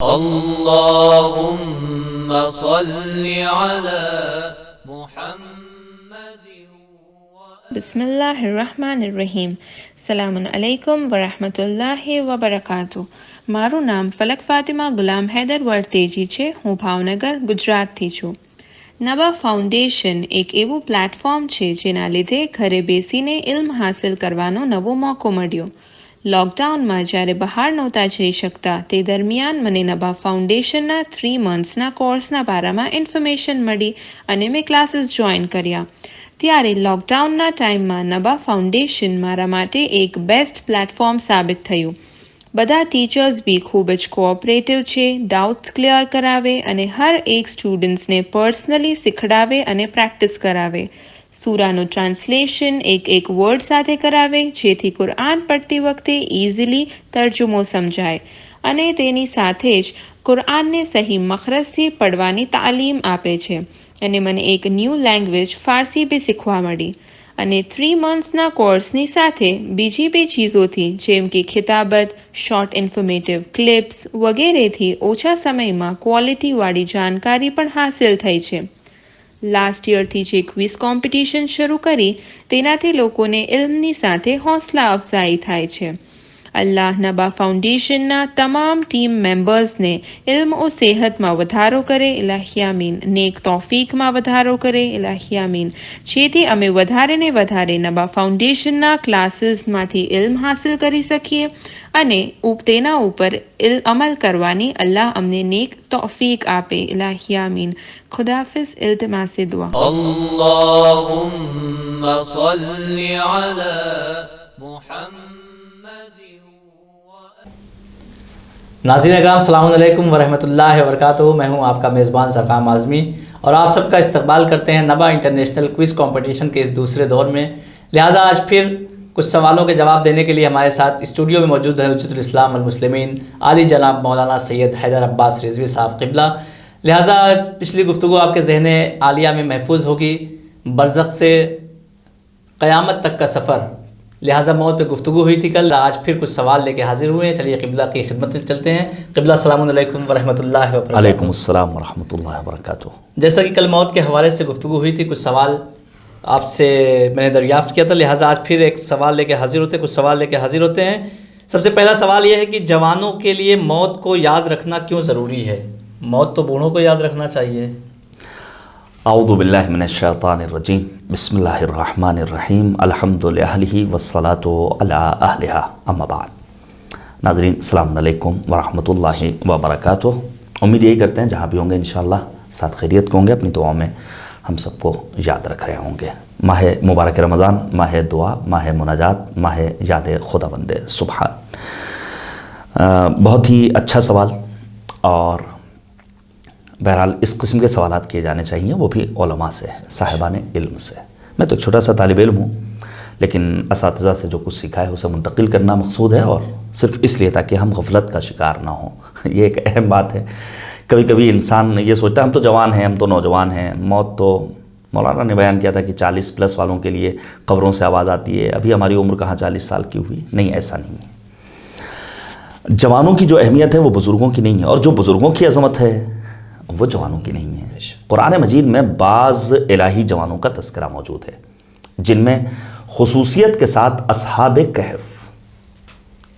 اللهم صل على محمد. بسم اللہ الرحمن الرحیم. સલામુન અલૈકુમ વરહમતુલ્લાહિ વબરકાતુ. મારું નામ ફલક ફાતિમા ગુલામ હૈદર વર્તેજી છે. હું ભાવનગર ગુજરાતથી છું. નવા ફાઉન્ડેશન એક એવું પ્લેટફોર્મ છે જેના લીધે ઘરે બેસીને ઇલ્મ હાંસિલ કરવાનો નવો મોકો મળ્યો. લોકડાઉનમાં જ્યારે બહાર નહોતા જઈ શકતા તે દરમિયાન મને નવા ફાઉન્ડેશનના 3 મંથ્સના કોર્સના બારામાં ઇન્ફોર્મેશન મળી અને મેં ક્લાસીસ જોઈન કર્યા. ત્યારે લોકડાઉનના ટાઈમમાં નબા ફાઉન્ડેશન મારા માટે એક બેસ્ટ પ્લેટફોર્મ સાબિત થયું. બધા ટીચર્સ બી ખૂબ જ કોઓપરેટિવ છે, ડાઉટ્સ ક્લિયર કરાવે અને હર એક સ્ટુડન્ટ્સને પર્સનલી શીખડાવે અને પ્રેક્ટિસ કરાવે. સૂરાનું ટ્રાન્સલેશન એક વર્ડ સાથે કરાવે જેથી કુરઆન પડતી વખતે ઇઝીલી તર્જુમો સમજાય અને તેની સાથે જ કુરઆનને સહી મખરજથી પડવાની તાલીમ આપે છે. અને મને એક ન્યૂ લેંગ્વેજ ફારસી બી શીખવા મળી. અને 3 મંથ્સના કોર્સની સાથે બીજી બી ચીજોથી જેમ કે ખિતાબત, શોર્ટ ઇન્ફોર્મેટિવ ક્લિપ્સ વગેરેથી ઓછા સમયમાં ક્વોલિટીવાળી જાણકારી પણ હાંસિલ થઈ છે. લાસ્ટ યરથી જે ક્વિઝ કોમ્પિટિશન શરૂ કરી તેનાથી લોકોને ઇલ્મની સાથે હોંસલા અફઝાઈ થાય છે. અલ્લાહ નબા ફાઉન્ડેશનના તમામ ટીમ મેમ્બર્સને ઇલ્મ ઓ સેહતમાં વધારો કરે ઇલાહિયામીન, નેક તૌફીકમાં વધારો કરે ઇલાહિયામીન, જેથી અમે વધારે ને વધારે નબા ફાઉન્ડેશનના ક્લાસીસમાંથી ઇલ્મ હાંસિલ કરી શકીએ અને તેના ઉપર અમલ કરવાની અલ્લાહ અમને નેક તૌફીક આપે ઇલાહિયામીન. ખુદાફિઝ. ઇલ્તિમાસે દુઆ. اللهم صل على محمد. ناظرین اکرام السلام علیکم ورحمۃ اللہ وبرکاتہ. میں ہوں آپ کا میزبان سرقام اعظمی اور آپ سب کا استقبال کرتے ہیں نبا انٹرنیشنل کوئز کمپٹیشن کے اس دوسرے دور میں. لہٰذا آج پھر کچھ سوالوں کے جواب دینے کے لیے ہمارے ساتھ اسٹوڈیو میں موجود ہیں حجت الاسلام والمسلمین عالی جناب مولانا سید حیدر عباس رضوی صاحب قبلہ. لہٰذا پچھلی گفتگو آپ کے ذہن عالیہ میں محفوظ ہوگی. برزخ سے قیامت تک کا سفر، لہٰذا موت پہ گفتگو ہوئی تھی کل. آج پھر کچھ سوال لے کے حاضر ہوئے ہیں. چلیے قبلہ کی خدمت میں چلتے ہیں. قبلہ السلام علیکم ورحمۃ اللہ وبرکاتہ. علیکم السلام ورحمۃ اللہ وبرکاتہ. جیسا کہ کل موت کے حوالے سے گفتگو ہوئی تھی، کچھ سوال آپ سے میں نے دریافت کیا تھا، لہٰذا آج پھر ایک سوال لے کے حاضر ہوتے ہیں، کچھ سوال لے کے حاضر ہوتے ہیں. سب سے پہلا سوال یہ ہے کہ جوانوں کے لیے موت کو یاد رکھنا کیوں ضروری ہے؟ موت تو بوڑھوں کو یاد رکھنا چاہیے. اعوذ باللہ من الشیطان الرجیم. بسم اللہ الرحمن الرحیم. الحمد للہ والصلاۃ علی اہلہا. اما بعد. ناظرین السلام علیکم ورحمۃ اللہ وبرکاتہ. امید یہی کرتے ہیں جہاں بھی ہوں گے انشاءاللہ ساتھ خیریت کے ہوں گے. اپنی دعاؤں میں ہم سب کو یاد رکھ رہے ہوں گے. ماہ مبارک رمضان، ماہ دعا، ماہ مناجات، ماہ یاد خدا بند سبحان. بہت ہی اچھا سوال، اور بہرحال اس قسم کے سوالات کیے جانے چاہیے، وہ بھی علماء سے، صاحبان علم سے. میں تو ایک چھوٹا سا طالب علم ہوں، لیکن اساتذہ سے جو کچھ سیکھا ہے اسے منتقل کرنا مقصود ہے، اور صرف اس لیے تاکہ ہم غفلت کا شکار نہ ہوں. یہ ایک اہم بات ہے. کبھی کبھی انسان یہ سوچتا ہے ہم تو جوان ہیں، ہم تو نوجوان ہیں. موت تو مولانا نے بیان کیا تھا کہ 40 پلس والوں کے لیے قبروں سے آواز آتی ہے. ابھی ہماری عمر کہاں 40 سال کی ہوئی. نہیں، ایسا نہیں ہے. جوانوں کی جو اہمیت ہے وہ بزرگوں کی نہیں ہے، اور جو بزرگوں کی عظمت ہے وہ جوانوں کی نہیں ہے. قرآن مجید میں بعض الہی جوانوں کا تذکرہ موجود ہے، جن میں خصوصیت کے ساتھ اصحاب کہف،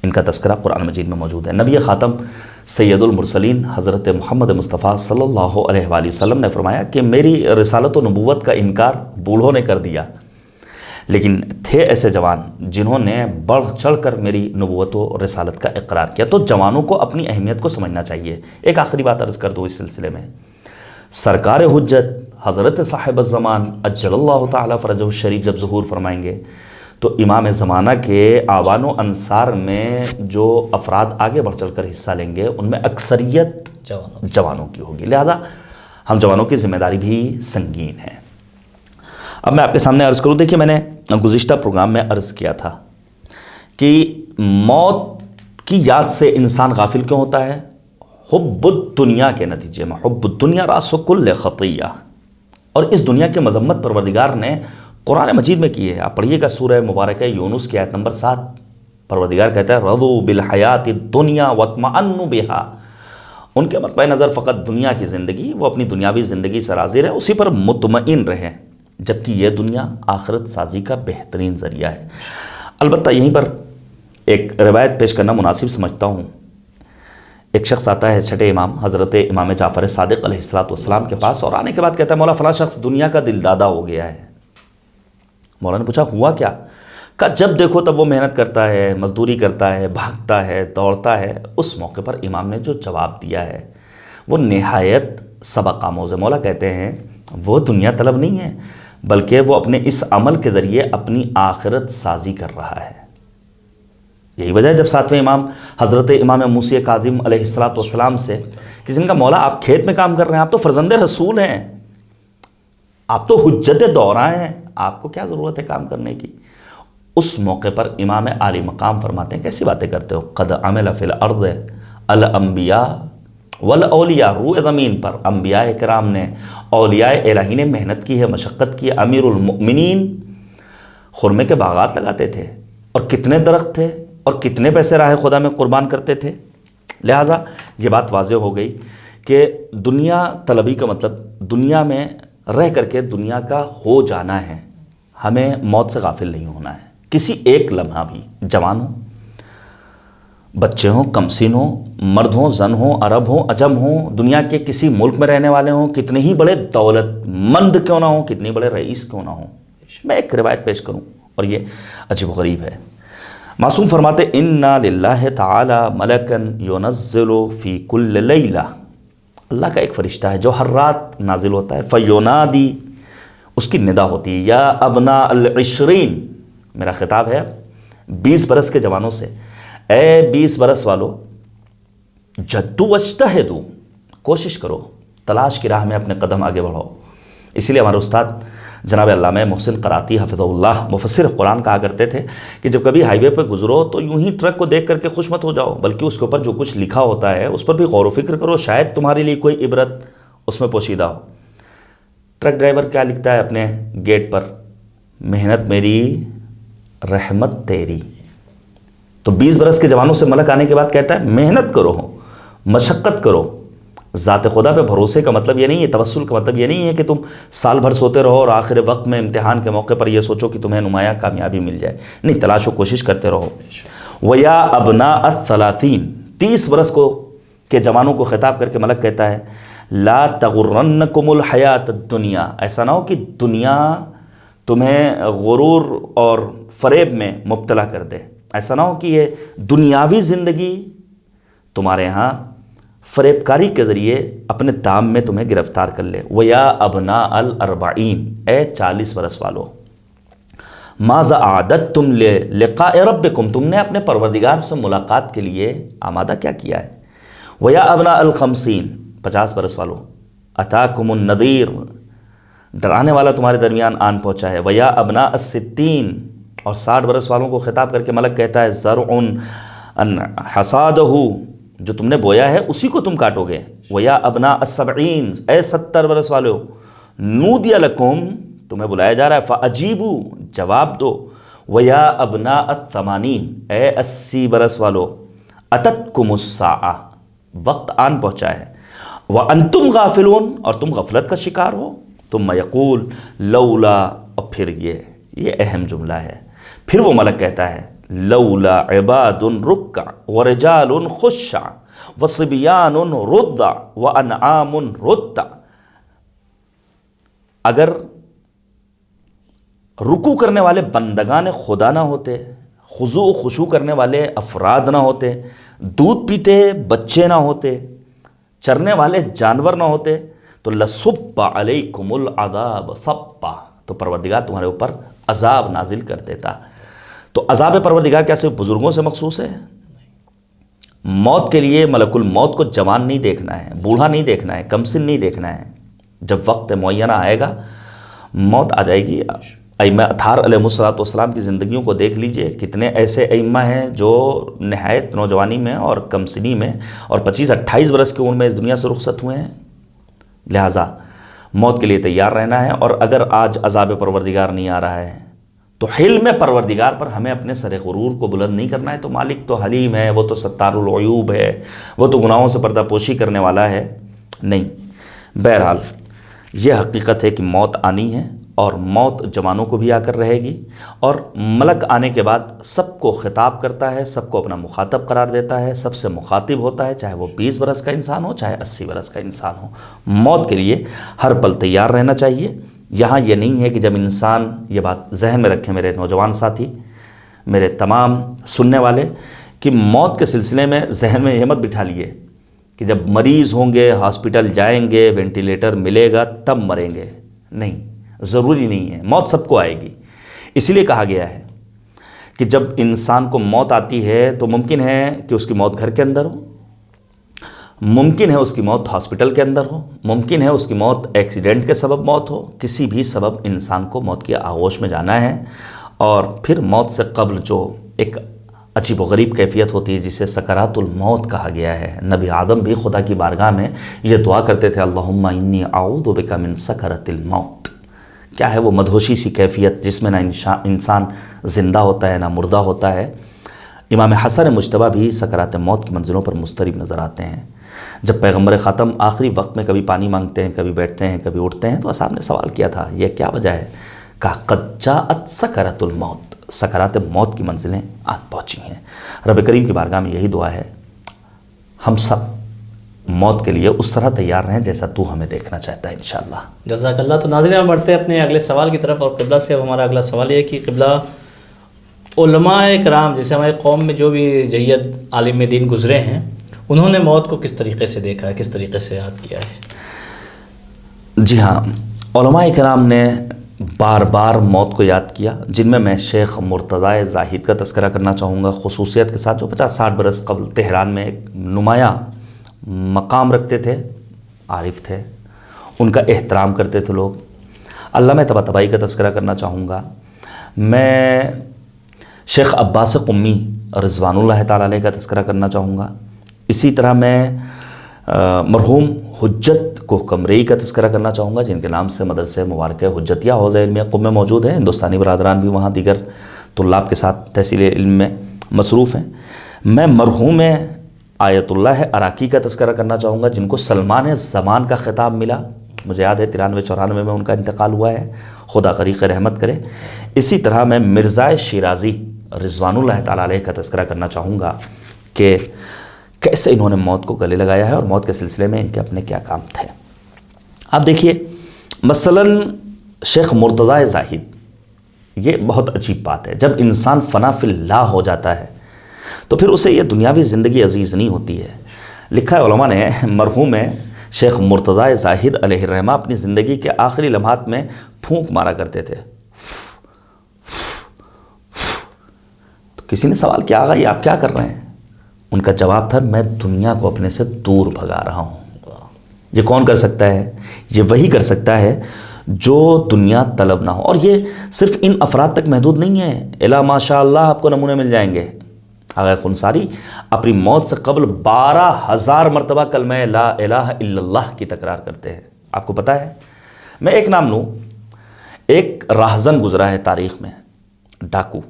ان کا تذکرہ قرآن مجید میں موجود ہے. نبی خاتم سید المرسلین حضرت محمد مصطفیٰ صلی اللہ علیہ وآلہ وسلم نے فرمایا کہ میری رسالت و نبوت کا انکار بوڑھوں نے کر دیا، لیکن تھے ایسے جوان جنہوں نے بڑھ چڑھ کر میری نبوت و رسالت کا اقرار کیا. تو جوانوں کو اپنی اہمیت کو سمجھنا چاہیے. ایک آخری بات عرض کر دوں اس سلسلے میں. سرکار حجت حضرت صاحب الزمان اجل اللہ تعالیٰ فرجہ الشریف جب ظہور فرمائیں گے تو امام زمانہ کے آوان و انصار میں جو افراد آگے بڑھ چڑھ کر حصہ لیں گے ان میں اکثریت جوانوں کی ہوگی. لہذا ہم جوانوں کی ذمہ داری بھی سنگین ہے. اب میں آپ کے سامنے عرض کروں. دیکھیے، میں نے گزشتہ پروگرام میں عرض کیا تھا کہ موت کی یاد سے انسان غافل کیوں ہوتا ہے؟ حب الدنیا کے نتیجے میں. حب الدنیا راس کل خطیہ. اور اس دنیا کے مذمت پروردگار نے قرآن مجید میں کی ہے. آپ پڑھیے گا سورہ مبارکہ یونس کی آیت نمبر 7. پروردگار کہتا ہے رضوا بالحیات الدنیا واطمأنوا بها ان کے مطمئن نظر فقط دنیا کی زندگی، وہ اپنی دنیاوی زندگی سے راضی رہے، اسی پر مطمئن رہیں، جبکہ یہ دنیا آخرت سازی کا بہترین ذریعہ ہے۔ البتہ یہیں پر ایک روایت پیش کرنا مناسب سمجھتا ہوں۔ ایک شخص آتا ہے چھٹے امام حضرت امام جعفر صادق علیہ السلام کے پاس، اور آنے کے بعد کہتا ہے مولا فلاں شخص دنیا کا دل دادا ہو گیا ہے۔ مولا نے پوچھا ہوا کیا؟ کہا جب دیکھو تب وہ محنت کرتا ہے، مزدوری کرتا ہے، بھاگتا ہے، دوڑتا ہے۔ اس موقع پر امام نے جو جواب دیا ہے وہ نہایت سبق آموز ہے۔ مولا کہتے ہیں وہ دنیا طلب نہیں ہے، بلکہ وہ اپنے اس عمل کے ذریعے اپنی آخرت سازی کر رہا ہے۔ یہی وجہ ہے جب ساتویں امام حضرت امام موسی کاظم علیہ السلام سے کسی نے کہا مولا آپ کھیت میں کام کر رہے ہیں، آپ تو فرزند رسول ہیں، آپ تو حجت دورہ ہیں، آپ کو کیا ضرورت ہے کام کرنے کی؟ اس موقع پر امام عالی مقام فرماتے ہیں کیسی باتیں کرتے ہو؟ قد عمل فی الارض الانبیاء والاولیاء، روئے زمین پر انبیاء کرام نے، اولیاء الہی نے محنت کی ہے، مشقت کی ہے۔ امیر المؤمنین خرمے کے باغات لگاتے تھے، اور کتنے درخت تھے، اور کتنے پیسے راہ خدا میں قربان کرتے تھے۔ لہٰذا یہ بات واضح ہو گئی کہ دنیا طلبی کا مطلب دنیا میں رہ کر کے دنیا کا ہو جانا ہے، ہمیں موت سے غافل نہیں ہونا ہے۔ کسی ایک لمحہ بھی، جوان ہوں، بچے ہوں، کمسن ہوں، مرد ہوں، زن ہوں، عرب ہوں، عجم ہوں، دنیا کے کسی ملک میں رہنے والے ہوں، کتنے ہی بڑے دولت مند کیوں نہ ہوں، کتنے بڑے رئیس کیوں نہ ہوں۔ میں ایک روایت پیش کروں اور یہ عجیب و غریب ہے۔ معصوم فرماتے اِنَّا لِلَّهِ تَعَالَى مَلَكًا يُنَزِّلُ فِي كُلِّ لَيْلَةٍ، اللہ کا ایک فرشتہ ہے جو ہر رات نازل ہوتا ہے۔ فَيُنَادِي، اس کی ندا ہوتی ہے، یا ابناء العشرین، میرا خطاب ہے 20 برس کے جوانوں سے، اے 20 برس والو، جدو واجتہدو، کوشش کرو، تلاش کی راہ میں اپنے قدم آگے بڑھاؤ۔ اسی لیے ہمارے استاد جناب علامہ محسن قراتی حفظہ اللہ مفسر قرآن کہا کرتے تھے کہ جب کبھی ہائی وے پہ گزرو تو یوں ہی ٹرک کو دیکھ کر کے خوش مت ہو جاؤ، بلکہ اس کے اوپر جو کچھ لکھا ہوتا ہے اس پر بھی غور و فکر کرو، شاید تمہارے لیے کوئی عبرت اس میں پوشیدہ ہو۔ ٹرک ڈرائیور کیا لکھتا ہے اپنے گیٹ پر؟ محنت میری رحمت تیری۔ تو 20 برس کے جوانوں سے ملک آنے کے بعد کہتا ہے محنت کرو، مشقت کرو۔ ذات خدا پہ بھروسے کا مطلب یہ نہیں ہے، توسل کا مطلب یہ نہیں ہے کہ تم سال بھر سوتے رہو اور آخر وقت میں امتحان کے موقع پر یہ سوچو کہ تمہیں نمایاں کامیابی مل جائے، نہیں، تلاش و کوشش کرتے رہو۔ وَيَا أَبْنَاءَ الثَّلَاثِينَ، 30 برس کے جوانوں کو خطاب کر کے ملک کہتا ہے لا تغرنکم الحیات الدنیا، ایسا نہ ہو کہ دنیا تمہیں غرور اور فریب میں مبتلا کر دے، ایسا نہ ہو کہ یہ دنیاوی زندگی تمہارے ہاں فریب کاری کے ذریعے اپنے دام میں تمہیں گرفتار کر لے۔ وَيَا أَبْنَاءَ الْأَرْبَعِينَ، اے 40 برس والو، مَاذَا أَعْدَدْتُمْ لِلِقَاءِ رَبِّكُمْ، تم نے اپنے پروردگار سے ملاقات کے لیے آمادہ کیا کیا ہے۔ وَيَا أَبْنَاءَ الْخَمْسِينَ، 50 برس والو، أَتَاكُمُ النَّذِيرُ، ڈرانے والا تمہارے درمیان آن پہنچا ہے۔ وَيَا أَبْنَاءَ السِّتِّينَ، اور 60 برس والوں کو خطاب کر کے ملک کہتا ہے زَرْعٌ حَصَادَهُ، جو تم نے بویا ہے اسی کو تم کاٹو گے۔ وَيَا أَبْنَاءَ السَّبْعِينَ، اے 70 برس والو، نُودِيَ لَكُمْ، تمہیں بلایا جا رہا ہے، فَأَجِيبُوا، جواب دو۔ وَيَا أَبْنَاءَ الثَّمَانِينَ، اے 80 برس والو، أَتَتْكُمُ السَّاعَةُ، وقت آن پہنچا ہے۔ وَأَنْتُمْ غَافِلُونَ، اور تم غفلت کا شکار ہو۔ ثُمَّ يَقُولُ لَوْلَا، اور پھر یہ اہم جملہ ہے، پھر وہ ملک کہتا ہے لولا عباد رکع ورجال خشع وصبیان رضع وانعام رتع، اگر رکوع کرنے والے بندگان خدا نہ ہوتے، خضوع و خشوع کرنے والے افراد نہ ہوتے، دودھ پیتے بچے نہ ہوتے، چرنے والے جانور نہ ہوتے، تو لصب علیکم العذاب صبا، تو پروردگار تمہارے اوپر عذاب نازل کر دیتا۔ تو عذاب پروردگار کیا صرف بزرگوں سے مخصوص ہے؟ موت کے لیے ملک الموت کو جوان نہیں دیکھنا ہے، بوڑھا نہیں دیکھنا ہے، کمسن نہیں دیکھنا ہے۔ جب وقت معینہ آئے گا موت آ جائے گی۔ ائمہ اطہار علیہ السلام کی زندگیوں کو دیکھ لیجئے، کتنے ایسے ائمہ ہیں جو نہایت نوجوانی میں اور کمسنی میں اور 25-28 برس کی عمر میں اس دنیا سے رخصت ہوئے ہیں۔ لہٰذا موت کے لیے تیار رہنا ہے، اور اگر آج عذاب پروردگار نہیں آ رہا ہے تو حلم پروردگار پر ہمیں اپنے سر غرور کو بلند نہیں کرنا ہے. تو مالک تو حلیم ہے، وہ تو ستار العیوب ہے، وہ تو گناہوں سے پردہ پوشی کرنے والا ہے. نہیں. بہرحال یہ حقیقت ہے کہ موت آنی ہے، اور موت جوانوں کو بھی آ کر رہے گی، اور ملک آنے کے بعد سب کو خطاب کرتا ہے، سب کو اپنا مخاطب قرار دیتا ہے، سب سے مخاطب ہوتا ہے، چاہے وہ 20 برس کا انسان ہو، چاہے 80 برس کا انسان ہو. موت کے لیے ہر پل تیار رہنا چاہیے. یہاں یہ نہیں ہے کہ جب انسان، یہ بات ذہن میں رکھیں میرے نوجوان ساتھی، میرے تمام سننے والے، کہ موت کے سلسلے میں ذہن میں یہ مت بٹھا لیے کہ جب مریض ہوں گے، ہاسپٹل جائیں گے، وینٹیلیٹر ملے گا تب مریں گے. نہیں، ضروری نہیں ہے. موت سب کو آئے گی. اسی لیے کہا گیا ہے کہ جب انسان کو موت آتی ہے تو ممکن ہے کہ اس کی موت گھر کے اندر ہو، ممکن ہے اس کی موت ہاسپٹل کے اندر ہو، ممکن ہے اس کی موت ایکسیڈنٹ کے سبب موت ہو. کسی بھی سبب انسان کو موت کی آغوش میں جانا ہے. اور پھر موت سے قبل جو ایک عجیب و غریب کیفیت ہوتی ہے جسے سکرات الموت کہا گیا ہے. نبی آدم بھی خدا کی بارگاہ میں یہ دعا کرتے تھے، اللہم انی اعوذ بک من سکرات الموت. کیا ہے وہ مدہوشی سی کیفیت جس میں نہ انسان زندہ ہوتا ہے نہ مردہ ہوتا ہے. امام حسن مجتبیٰ بھی سکرات موت کی منزلوں پر مضطرب نظر آتے ہیں. جب پیغمبر خاتم آخری وقت میں کبھی پانی مانگتے ہیں، کبھی بیٹھتے ہیں، کبھی اٹھتے ہیں، تو اصحاب نے سوال کیا تھا یہ کیا وجہ ہے؟ کہا قد جاءت سکرات الموت، سکرات موت کی منزلیں آن پہنچی ہیں. رب کریم کی بارگاہ میں یہی دعا ہے ہم سب موت کے لیے اس طرح تیار رہیں جیسا تو ہمیں دیکھنا چاہتا ہے انشاءاللہ. جزاک اللہ. تو ناظرین ہم بڑھتے ہیں اپنے اگلے سوال کی طرف، اور قبلہ سے ہمارا اگلا سوال یہ ہے کہ قبلہ علماء کرام جیسے ہمارے قوم میں جو بھی جید عالم دین گزرے ہیں، انہوں نے موت کو کس طریقے سے دیکھا ہے، کس طریقے سے یاد کیا ہے؟ جی ہاں، علماء کرام نے بار بار موت کو یاد کیا، جن میں شیخ مرتضی زاہد کا تذکرہ کرنا چاہوں گا، خصوصیت کے ساتھ، جو 50-60 برس قبل تہران میں ایک نمایاں مقام رکھتے تھے، عارف تھے، ان کا احترام کرتے تھے لوگ. علامہ طباطبائی کا تذکرہ کرنا چاہوں گا. میں شیخ عباس قمی رضوان اللہ تعالیٰ علیہ کا تذکرہ کرنا چاہوں گا. اسی طرح میں مرحوم حجت کوہکمرئی کا تذکرہ کرنا چاہوں گا، جن کے نام سے مدرسہ مبارکہ حجتیہ حوزہ علمیہ قم میں موجود ہے. ہندوستانی برادران بھی وہاں دیگر طلاب کے ساتھ تحصیل علم میں مصروف ہیں. میں مرحوم آیت اللہ عراقی کا تذکرہ کرنا چاہوں گا، جن کو سلمان زمان کا خطاب ملا. مجھے یاد ہے 93-94 میں ان کا انتقال ہوا ہے، خدا غریق رحمت کرے. اسی طرح میں مرزا شیرازی رضوان اللہ تعالیٰ علیہ کا تذکرہ کرنا چاہوں گا کہ کیسے انہوں نے موت کو گلے لگایا ہے اور موت کے سلسلے میں ان کے اپنے کیا کام تھے. آپ دیکھیے مثلا شیخ مرتضی زاہد، یہ بہت عجیب بات ہے. جب انسان فنا فی اللہ ہو جاتا ہے تو پھر اسے یہ دنیاوی زندگی عزیز نہیں ہوتی ہے. لکھا ہے علماء نے، مرحوم شیخ مرتضی زاہد علیہ الرحمہ اپنی زندگی کے آخری لمحات میں پھونک مارا کرتے تھے. تو کسی نے سوال کیا، آغا یہ آپ کیا کر رہے ہیں؟ ان کا جواب تھا میں دنیا کو اپنے سے دور بھگا رہا ہوں. یہ کون کر سکتا ہے؟ یہ وہی کر سکتا ہے جو دنیا طلب نہ ہو. اور یہ صرف ان افراد تک محدود نہیں ہے، الا ماشاء اللہ آپ کو نمونے مل جائیں گے. آغا خنساری اپنی موت سے قبل 12,000 مرتبہ کلمہ لا الہ الا اللہ کی تکرار کرتے ہیں. آپ کو پتہ ہے، میں ایک نام لوں، ایک راہزن گزرا ہے تاریخ میں، ڈاکو،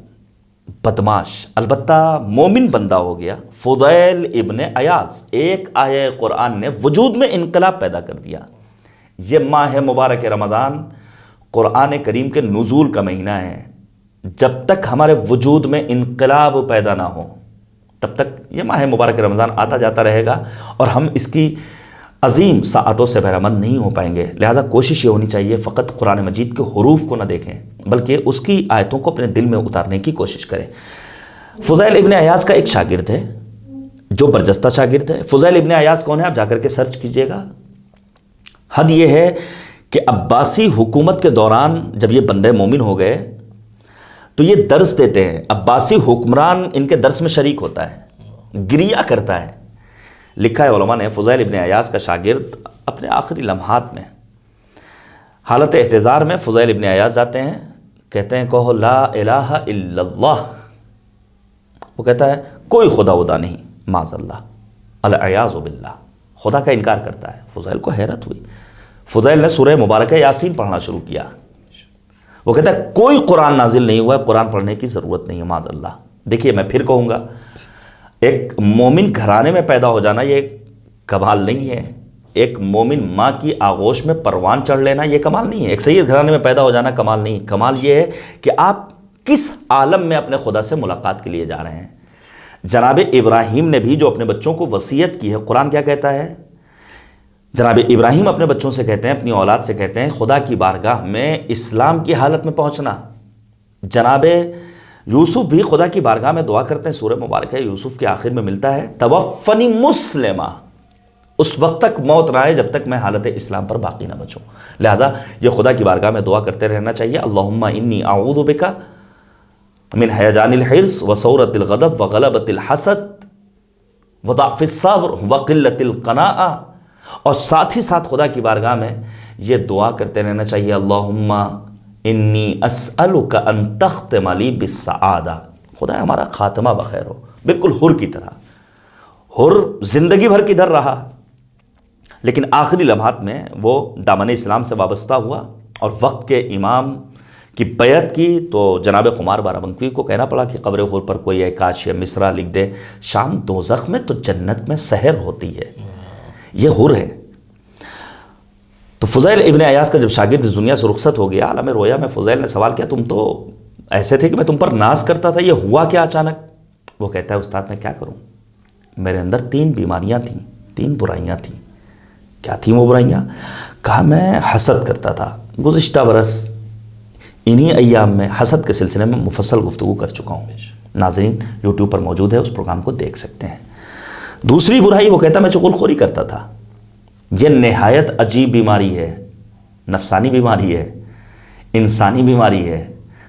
بدماش، البتہ مومن بندہ ہو گیا، فضیل ابن عیاض. ایک آیہ قرآن نے وجود میں انقلاب پیدا کر دیا. یہ ماہ مبارک رمضان قرآن کریم کے نزول کا مہینہ ہے. جب تک ہمارے وجود میں انقلاب پیدا نہ ہو تب تک یہ ماہ مبارک رمضان آتا جاتا رہے گا اور ہم اس کی عظیم ساعتوں سے بہرمند نہیں ہو پائیں گے. لہذا کوشش یہ ہونی چاہیے فقط قرآن مجید کے حروف کو نہ دیکھیں بلکہ اس کی آیتوں کو اپنے دل میں اتارنے کی کوشش کریں. فضیل ابن عیاض کا ایک شاگرد ہے جو برجستہ شاگرد ہے. فضیل ابن عیاض کون ہے؟ آپ جا کر کے سرچ کیجئے گا. حد یہ ہے کہ عباسی حکومت کے دوران جب یہ بندے مومن ہو گئے تو یہ درس دیتے ہیں. عباسی حکمران ان کے درس میں شریک ہوتا ہے، گریہ کرتا ہے. لکھا ہے علماء نے، فضیل ابن عیاض کا شاگرد اپنے آخری لمحات میں حالت احتضار میں فضیل ابن عیاض جاتے ہیں، کہتے ہیں کہو لا الہ الا اللہ. وہ کہتا ہے کوئی خدا ودا نہیں، معاذ اللہ، العیاذ باللہ، خدا کا انکار کرتا ہے. فضیل کو حیرت ہوئی. فضیل نے سورہ مبارکہ یاسین پڑھنا شروع کیا. وہ کہتا ہے کوئی قرآن نازل نہیں ہوا ہے، قرآن پڑھنے کی ضرورت نہیں ہے معاذ اللہ۔ دیکھیے میں پھر کہوں گا، ایک مومن گھرانے میں پیدا ہو جانا یہ کمال نہیں ہے، ایک مومن ماں کی آغوش میں پروان چڑھ لینا یہ کمال نہیں ہے، ایک سید گھرانے میں پیدا ہو جانا کمال نہیں ہے۔ کمال یہ ہے کہ آپ کس عالم میں اپنے خدا سے ملاقات کے لیے جا رہے ہیں۔ جناب ابراہیم نے بھی جو اپنے بچوں کو وصیت کی ہے، قرآن کیا کہتا ہے؟ جناب ابراہیم اپنے بچوں سے کہتے ہیں، اپنی اولاد سے کہتے ہیں، خدا کی بارگاہ میں اسلام کی حالت میں پہنچنا۔ جناب یوسف بھی خدا کی بارگاہ میں دعا کرتے ہیں، سورہ مبارکہ یوسف کے آخر میں ملتا ہے توفنی مسلمہ، اس وقت تک موت نہ آئے جب تک میں حالت اسلام پر باقی نہ بچوں۔ لہذا یہ خدا کی بارگاہ میں دعا کرتے رہنا چاہیے، اللہم انی اعوذ بک من ہیجان الحرص وسورۃ الغضب وغلبۃ الحسد وضعف الصبر وقلۃ القناعہ، اور ساتھ ہی ساتھ خدا کی بارگاہ میں یہ دعا کرتے رہنا چاہیے، اللہم انی اسألک ان تختم لی بالسعادہ، خدا ہمارا خاتمہ بخیر ہو، بالکل حر کی طرح۔ حر زندگی بھر کدھر رہا، لیکن آخری لمحات میں وہ دامن اسلام سے وابستہ ہوا اور وقت کے امام کی بیعت کی، تو جناب خمار بارابنکی کو کہنا پڑا کہ قبر حر پر کوئی ایک کاشیہ مصرع لکھ دے، شام دوزخ میں تو جنت میں سحر ہوتی ہے، یہ حر ہے۔ تو فضیل ابن عیاض کا جب شاگرد اس دنیا سے رخصت ہو گیا، عالم رویا میں فضیل نے سوال کیا، تم تو ایسے تھے کہ میں تم پر ناز کرتا تھا، یہ ہوا کیا اچانک؟ وہ کہتا ہے استاد میں کیا کروں، میرے اندر 3 بیماریاں تھیں، 3 برائیاں تھیں۔ کیا تھیں وہ برائیاں؟ کہا میں حسد کرتا تھا، گزشتہ برس انہی ایام میں حسد کے سلسلے میں مفصل گفتگو کر چکا ہوں، ناظرین یوٹیوب پر موجود ہے، اس پروگرام کو دیکھ سکتے ہیں۔ دوسری برائی وہ کہتا میں چغل خوری کرتا تھا، یہ نہایت عجیب بیماری ہے، نفسانی بیماری ہے، انسانی بیماری ہے،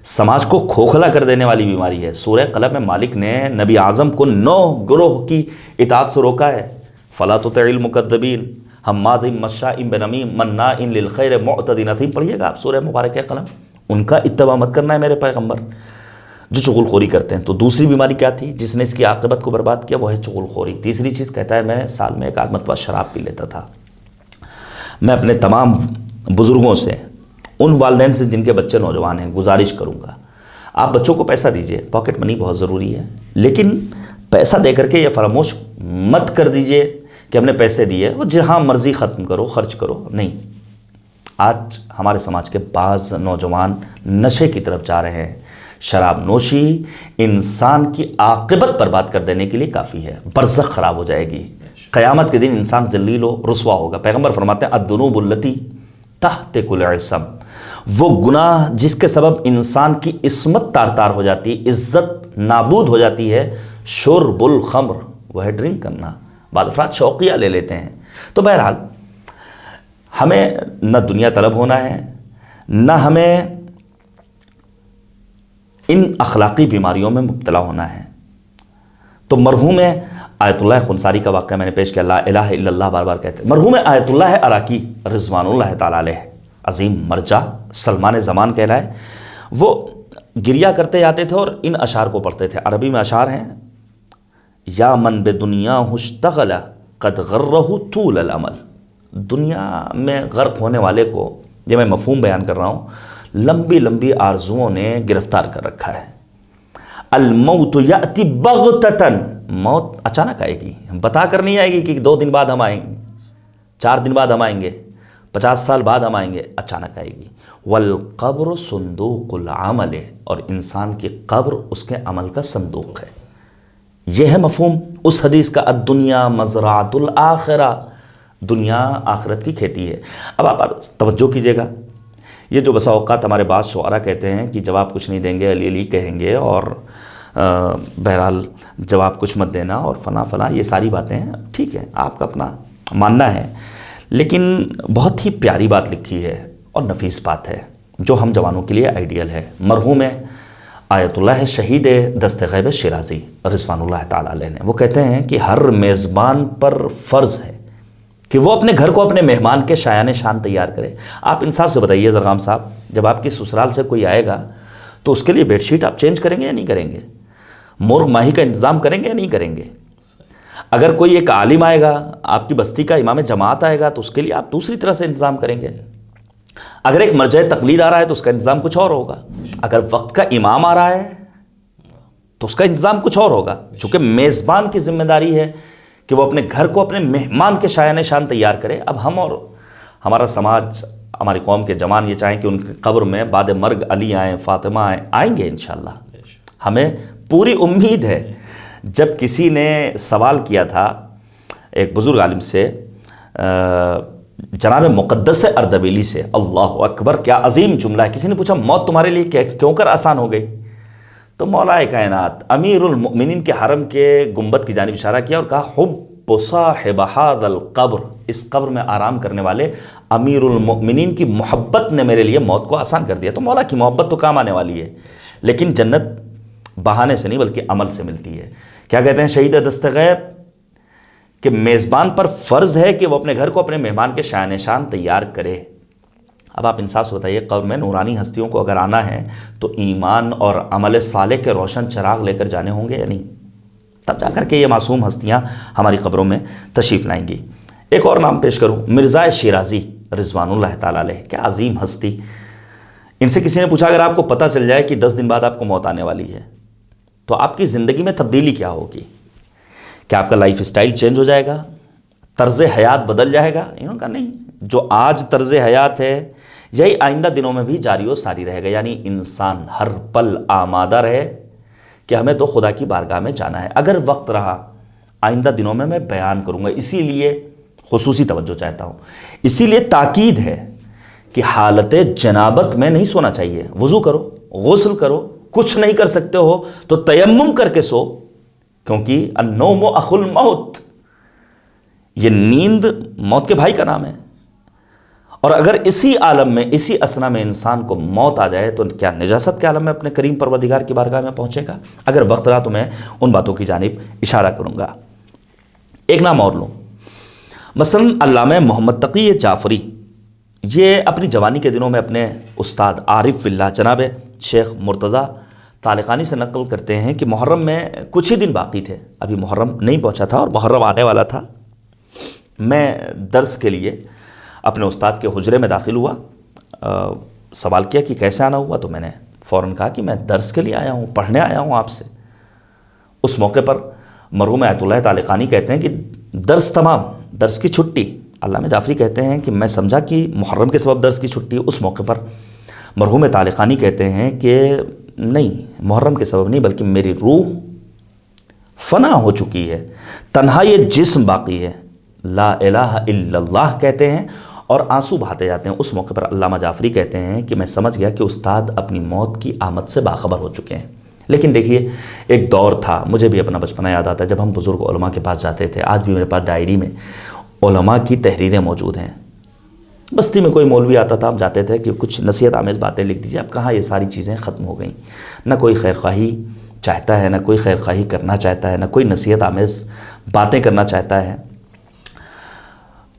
سماج کو کھوکھلا کر دینے والی بیماری ہے۔ سورہ قلم میں مالک نے نبی اعظم کو 9 گروہ کی اطاعت سے روکا ہے، فلا تطع المکذبین حماد مشاء بنمیم مناع للخیر معتد اثیم، پڑھیے گا آپ سورہ مبارکہ قلم، ان کا اتباع مت کرنا ہے میرے پیغمبر جو چغل خوری کرتے ہیں۔ تو دوسری بیماری کیا تھی جس نے اس کی عاقبت کو برباد کیا؟ وہ ہے چغل خوری۔ تیسری چیز کہتا ہے میں سال میں 1 مرتبہ شراب پی لیتا تھا۔ میں اپنے تمام بزرگوں سے، ان والدین سے جن کے بچے نوجوان ہیں، گزارش کروں گا آپ بچوں کو پیسہ دیجئے، پاکٹ منی بہت ضروری ہے، لیکن پیسہ دے کر کے یہ فراموش مت کر دیجئے کہ ہم نے پیسے دیے وہ جہاں مرضی ختم کرو، خرچ کرو، نہیں۔ آج ہمارے سماج کے بعض نوجوان نشے کی طرف جا رہے ہیں۔ شراب نوشی انسان کی عاقبت برباد کر دینے کے لیے کافی ہے، برزخ خراب ہو جائے گی، قیامت کے دن انسان ذلیل و رسوا ہوگا۔ پیغمبر فرماتے ہیں الذنوب التی تحتک العصم، وہ گناہ جس کے سبب انسان کی عصمت تار تار ہو جاتی ہے، عزت نابود ہو جاتی ہے، شرب الخمر، وہ ہے ڈرنک کرنا۔ بعض افراد شوقیہ لے لیتے ہیں۔ تو بہرحال ہمیں نہ دنیا طلب ہونا ہے، نہ ہمیں ان اخلاقی بیماریوں میں مبتلا ہونا ہے۔ تو مرحوم آیت اللہ خنساری کا واقعہ میں نے پیش کیا، لا الہ الا اللہ بار بار کہتے ہیں۔ مرحوم آیت اللہ عراقی رضوان اللہ تعالیٰ علیہ، عظیم مرجع، سلمان زمان کہلائے، وہ گریا کرتے جاتے تھے اور ان اشعار کو پڑھتے تھے۔ عربی میں اشعار ہیں، یا من بے دنیا اشتغل قد غرہ طول العمل، دنیا میں غرق ہونے والے کو، یہ میں مفہوم بیان کر رہا ہوں، لمبی لمبی آرزوؤں نے گرفتار کر رکھا ہے۔ الموت یأتی بغتتاً، موت اچانک آئے گی، بتا کر نہیں آئے گی کہ 2 دن بعد ہم آئیں گے، 4 دن بعد ہم آئیں گے، 50 سال بعد ہم آئیں گے، اچانک آئے گی۔ والقبر صندوق العمل، اور انسان کی قبر اس کے عمل کا صندوق ہے۔ یہ ہے مفہوم اس حدیث کا، الدنیا مزرعۃ الآخرہ، دنیا آخرت کی کھیتی ہے۔ اب آپ توجہ کیجئے گا، یہ جو بسا اوقات ہمارے بعض شعراء کہتے ہیں کہ جواب کچھ نہیں دیں گے، علی علی کہیں گے، اور بہرحال جواب کچھ مت دینا اور فلاں فلاں، یہ ساری باتیں ہیں، ٹھیک ہے آپ کا اپنا ماننا ہے، لیکن بہت ہی پیاری بات لکھی ہے اور نفیس بات ہے جو ہم جوانوں کے لیے آئیڈیل ہے۔ مرحوم آیت اللہ شہید دست غیب شیرازی رضوان اللہ تعالیٰ علیہ نے، وہ کہتے ہیں کہ ہر میزبان پر فرض ہے کہ وہ اپنے گھر کو اپنے مہمان کے شایان شان تیار کرے۔ آپ انصاف سے بتائیے زرغام صاحب، جب آپ کی سسرال سے کوئی آئے گا تو اس کے لیے بیڈ شیٹ آپ چینج کریں گے یا نہیں کریں گے؟ مرغ ماہی کا انتظام کریں گے یا نہیں کریں گے؟ اگر کوئی ایک عالم آئے گا، آپ کی بستی کا امام جماعت آئے گا، تو اس کے لیے آپ دوسری طرح سے انتظام کریں گے۔ اگر ایک مرجع تقلید آ رہا ہے تو اس کا انتظام کچھ اور ہوگا، اگر وقت کا امام آ رہا ہے تو اس کا انتظام کچھ اور ہوگا، چونکہ میزبان کی ذمہ داری ہے کہ وہ اپنے گھر کو اپنے مہمان کے شایان شان تیار کرے۔ اب ہم اور ہمارا سماج، ہماری قوم کے جوان یہ چاہیں کہ ان کی قبر میں بعد مرگ علی آئیں، فاطمہ آئیں گے انشاءاللہ۔ ہمیں پوری امید ہے۔ جب کسی نے سوال کیا تھا ایک بزرگ عالم سے، جناب مقدس اردبیلی سے، اللہ اکبر کیا عظیم جملہ ہے، کسی نے پوچھا موت تمہارے لیے کیوں کر آسان ہو گئی؟ تو مولا کائنات امیر المؤمنین کے حرم کے گنبد کی جانب اشارہ کیا اور کہا حب صاحب ھذا القبر، اس قبر میں آرام کرنے والے امیر المؤمنین کی محبت نے میرے لیے موت کو آسان کر دیا۔ تو مولا کی محبت تو کام آنے والی ہے، لیکن جنت بہانے سے نہیں بلکہ عمل سے ملتی ہے۔ کیا کہتے ہیں شہید دست غیب کہ میزبان پر فرض ہے کہ وہ اپنے گھر کو اپنے مہمان کے شایان شان تیار کرے۔ اب آپ انصاف سے بتائیے، قبر میں نورانی ہستیوں کو اگر آنا ہے تو ایمان اور عمل صالح کے روشن چراغ لے کر جانے ہوں گے یا نہیں؟ تب جا کر کے یہ معصوم ہستیاں ہماری قبروں میں تشریف لائیں گی۔ ایک اور نام پیش کروں، مرزا شیرازی رضوان اللہ تعالیٰ علیہ، کیا عظیم ہستی۔ ان سے کسی نے پوچھا اگر آپ کو پتہ چل جائے کہ 10 دن بعد آپ کو موت آنے والی ہے تو آپ کی زندگی میں تبدیلی کیا ہوگی؟ کیا آپ کا لائف اسٹائل چینج ہو جائے گا؟ طرز حیات بدل جائے گا؟ انہوں نے کہا نہیں، جو آج طرز حیات ہے یہی آئندہ دنوں میں بھی جاری و ساری رہے گا، یعنی انسان ہر پل آمادہ رہے کہ ہمیں تو خدا کی بارگاہ میں جانا ہے۔ اگر وقت رہا آئندہ دنوں میں بیان کروں گا، اسی لیے خصوصی توجہ چاہتا ہوں، اسی لیے تاکید ہے کہ حالت جنابت میں نہیں سونا چاہیے۔ وضو کرو، غسل کرو، کچھ نہیں کر سکتے ہو تو تیمم کر کے سو، کیونکہ النوم اخو الموت، یہ نیند موت کے بھائی کا نام ہے۔ اور اگر اسی عالم میں، اسی اسنا میں انسان کو موت آ جائے تو کیا نجاست کے عالم میں اپنے کریم پروردگار کی بارگاہ میں پہنچے گا؟ اگر وقت رہا تو میں ان باتوں کی جانب اشارہ کروں گا۔ ایک نام اور لوں، مثلا علامہ محمد تقی جعفری، یہ اپنی جوانی کے دنوں میں اپنے استاد عارف باللہ جناب شیخ مرتضیٰ طالقانی سے نقل کرتے ہیں کہ محرم میں کچھ ہی دن باقی تھے، ابھی محرم نہیں پہنچا تھا اور محرم آنے والا تھا۔ میں درس کے لیے اپنے استاد کے حجرے میں داخل ہوا، سوال کیا کہ کیسے آنا ہوا، تو میں نے فوراً کہا کہ میں درس کے لیے آیا ہوں، پڑھنے آیا ہوں آپ سے۔ اس موقع پر مرحوم آیت اللہ طالقانی کہتے ہیں کہ درس تمام، درس کی چھٹی۔ علامہ جعفری کہتے ہیں کہ میں سمجھا کہ محرم کے سبب درس کی چھٹی۔ اس موقع پر مرحوم طالقانی کہتے ہیں کہ نہیں، محرم کے سبب نہیں، بلکہ میری روح فنا ہو چکی ہے، تنہا یہ جسم باقی ہے، لا الہ الا اللہ کہتے ہیں اور آنسو بہاتے جاتے ہیں۔ اس موقع پر علامہ جعفری کہتے ہیں کہ میں سمجھ گیا کہ استاد اپنی موت کی آمد سے باخبر ہو چکے ہیں۔ لیکن دیکھیے، ایک دور تھا، مجھے بھی اپنا بچپنا یاد آتا ہے جب ہم بزرگ علماء کے پاس جاتے تھے۔ آج بھی میرے پاس ڈائری میں علماء کی تحریریں موجود ہیں۔ بستی میں کوئی مولوی آتا تھا، ہم جاتے تھے کہ کچھ نصیحت آمیز باتیں لکھ دیجیے۔ اب کہاں، یہ ساری چیزیں ختم ہو گئیں، نہ کوئی خیر خواہی چاہتا ہے، نہ کوئی خیر خواہی کرنا چاہتا ہے، نہ کوئی نصیحت آمیز باتیں کرنا چاہتا ہے۔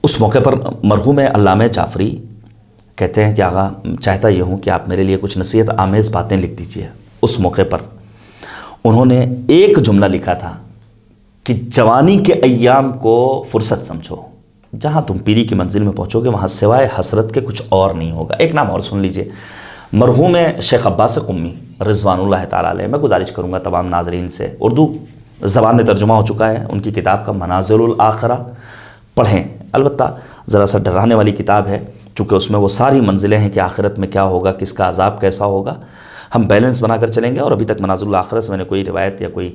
اس موقع پر مرحوم علامہ جعفری کہتے ہیں کہ آقا چاہتا یہ ہوں کہ آپ میرے لیے کچھ نصیحت آمیز باتیں لکھ دیجیے۔ اس موقع پر انہوں نے ایک جملہ لکھا تھا کہ جوانی کے ایام کو فرصت سمجھو، جہاں تم پیری کی منزل میں پہنچو گے وہاں سوائے حسرت کے کچھ اور نہیں ہوگا۔ ایک نام اور سن لیجئے، مرحوم شیخ عباس قمی رضوان اللہ تعالیٰ علیہ۔ میں گزارش کروں گا تمام ناظرین سے، اردو زبان میں ترجمہ ہو چکا ہے ان کی کتاب کا منازل الاخرہ، پڑھیں۔ البتہ ذرا سا ڈرانے والی کتاب ہے، چونکہ اس میں وہ ساری منزلیں ہیں کہ آخرت میں کیا ہوگا، کس کا عذاب کیسا ہوگا۔ ہم بیلنس بنا کر چلیں گے، اور ابھی تک منازل الاخرہ سے میں نے کوئی روایت یا کوئی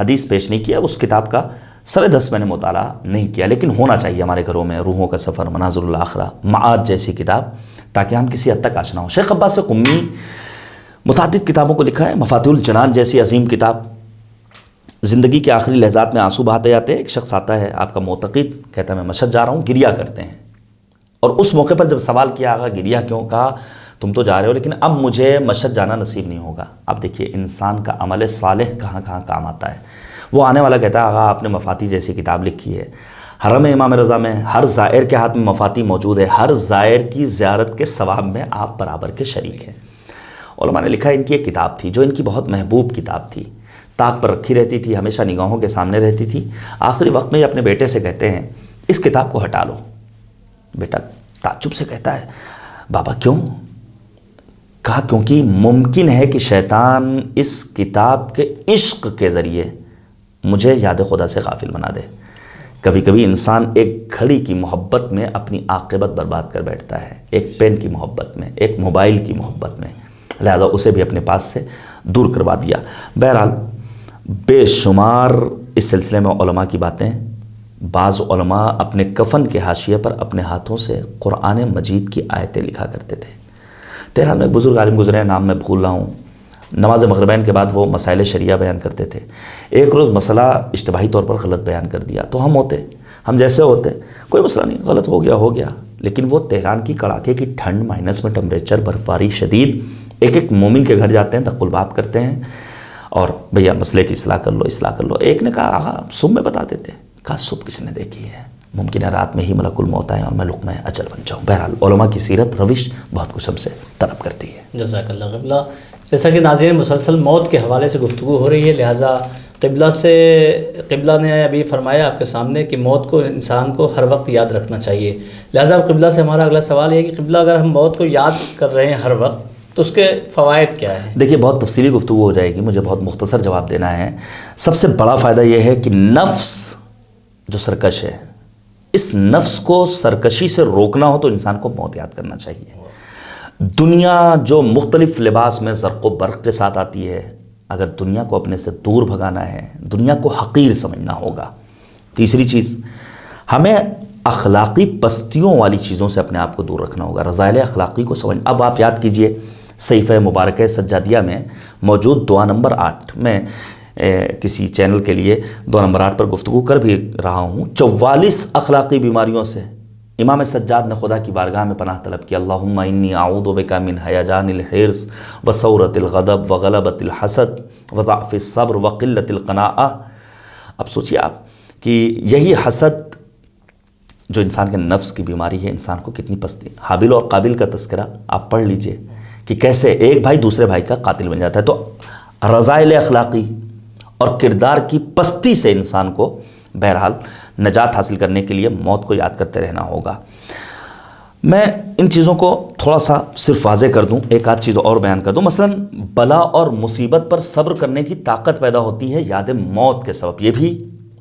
حدیث پیش نہیں کیا، اس کتاب کا سر دست میں نے مطالعہ نہیں کیا، لیکن ہونا چاہیے ہمارے گھروں میں روحوں کا سفر، منازل الاخرہ، معاد جیسی کتاب، تاکہ ہم کسی حد تک آشنا ہوں۔ شیخ عباس قمی متعدد کتابوں کو لکھا ہے، مفاتیح الجنان جیسی عظیم کتاب، زندگی کے آخری لحظات میں آنسو بہاتے جاتے ہیں۔ ایک شخص آتا ہے آپ کا معتقد، کہتا ہے میں مشہد جا رہا ہوں، گریا کرتے ہیں، اور اس موقع پر جب سوال کیا آگا گریا کیوں، کہا تم تو جا رہے ہو لیکن اب مجھے مشہد جانا نصیب نہیں ہوگا۔ اب دیکھیے انسان کا عمل صالح کہاں کہاں کام آتا ہے۔ وہ آنے والا کہتا ہے آغا آپ نے مفاتیح جیسی کتاب لکھی ہے، حرم امام رضا میں ہر زائر کے ہاتھ میں مفاتیح موجود ہے، ہر زائر کی زیارت کے ثواب میں آپ برابر کے شریک ہیں۔ علماء نے لکھا ہے ان کی ایک کتاب تھی جو ان کی بہت محبوب کتاب تھی، طاق پر رکھی رہتی تھی، ہمیشہ نگاہوں کے سامنے رہتی تھی۔ آخری وقت میں یہ اپنے بیٹے سے کہتے ہیں اس کتاب کو ہٹا لو۔ بیٹا تعجب سے کہتا ہے بابا کیوں؟ کہا کیونکہ ممکن ہے کہ شیطان اس کتاب کے عشق کے ذریعے مجھے یاد خدا سے غافل بنا دے۔ کبھی کبھی انسان ایک گھڑی کی محبت میں اپنی عاقبت برباد کر بیٹھتا ہے، ایک پین کی محبت میں، ایک موبائل کی محبت میں، لہذا اسے بھی اپنے پاس سے دور کروا دیا۔ بہرحال بے شمار اس سلسلے میں علماء کی باتیں، بعض علماء اپنے کفن کے حاشیے پر اپنے ہاتھوں سے قرآن مجید کی آیتیں لکھا کرتے تھے۔ تہران میں ایک بزرگ عالم گزرے ہیں، نام میں بھول رہا ہوں، نماز مغربین کے بعد وہ مسائل شریعہ بیان کرتے تھے۔ ایک روز مسئلہ اشتباہی طور پر غلط بیان کر دیا، تو ہم جیسے ہوتے کوئی مسئلہ نہیں، غلط ہو گیا، لیکن وہ تہران کی کڑاکے کی ٹھنڈ، مائنس میں ٹمپریچر، برفباری شدید، ایک مومن کے گھر جاتے ہیں، تقل باب کرتے ہیں اور بھیا مسئلے کی اصلاح کر لو۔ ایک نے کہا آہا صبح میں بتا دیتے، کہا صبح کس نے دیکھی ہے، ممکن ہے رات میں ہی ملک الموت آئے اور میں لقمہ اجل بن جاؤں۔ بہرحال علماء کی سیرت روش بہت کچھ ہم سے طلب کرتی ہے۔ جزاک اللہ قبلہ۔ جیسا کہ ناظرین مسلسل موت کے حوالے سے گفتگو ہو رہی ہے، لہٰذا قبلہ نے ابھی فرمایا آپ کے سامنے کہ موت کو انسان کو ہر وقت یاد رکھنا چاہیے، لہٰذا قبلہ سے ہمارا اگلا سوال یہ ہے کہ قبلہ اگر ہم موت کو یاد کر رہے ہیں ہر وقت تو اس کے فوائد کیا ہیں؟ دیکھیے بہت تفصیلی گفتگو ہو جائے گی، مجھے بہت مختصر جواب دینا ہے۔ سب سے بڑا فائدہ یہ ہے کہ نفس جو سرکش ہے، اس نفس کو سرکشی سے روکنا ہو تو انسان کو موت یاد کرنا چاہیے۔ دنیا جو مختلف لباس میں زرق و برق کے ساتھ آتی ہے، اگر دنیا کو اپنے سے دور بھگانا ہے، دنیا کو حقیر سمجھنا ہوگا۔ تیسری چیز، ہمیں اخلاقی پستیوں والی چیزوں سے اپنے آپ کو دور رکھنا ہوگا، رذائل اخلاقی کو سمجھنا۔ اب آپ یاد کیجئے صحیفہ مبارکہ سجادیہ میں موجود دعا نمبر 8، میں کسی چینل کے لیے دعا نمبر 8 پر گفتگو کر بھی رہا ہوں۔ 44 اخلاقی بیماریوں سے امام سجاد نے خدا کی بارگاہ میں پناہ طلب کی، اللہم انی اعوذ بک من ہیجان الحرص وثورۃ الغضب وغلبۃ الحسد وضعف الصبر وقلۃ القناعہ۔ اب سوچیے آپ کہ یہی حسد جو انسان کے نفس کی بیماری ہے، انسان کو کتنی پستی۔ حابیل اور قابل کا تذکرہ آپ پڑھ لیجئے کہ کیسے ایک بھائی دوسرے بھائی کا قاتل بن جاتا ہے۔ تو رذائل اخلاقی اور کردار کی پستی سے انسان کو بہرحال نجات حاصل کرنے کے لیے موت کو یاد کرتے رہنا ہوگا۔ میں ان چیزوں کو تھوڑا سا صرف واضح کر دوں، ایک آدھ چیز اور بیان کر دوں۔ مثلا بلا اور مصیبت پر صبر کرنے کی طاقت پیدا ہوتی ہے یاد موت کے سبب، یہ بھی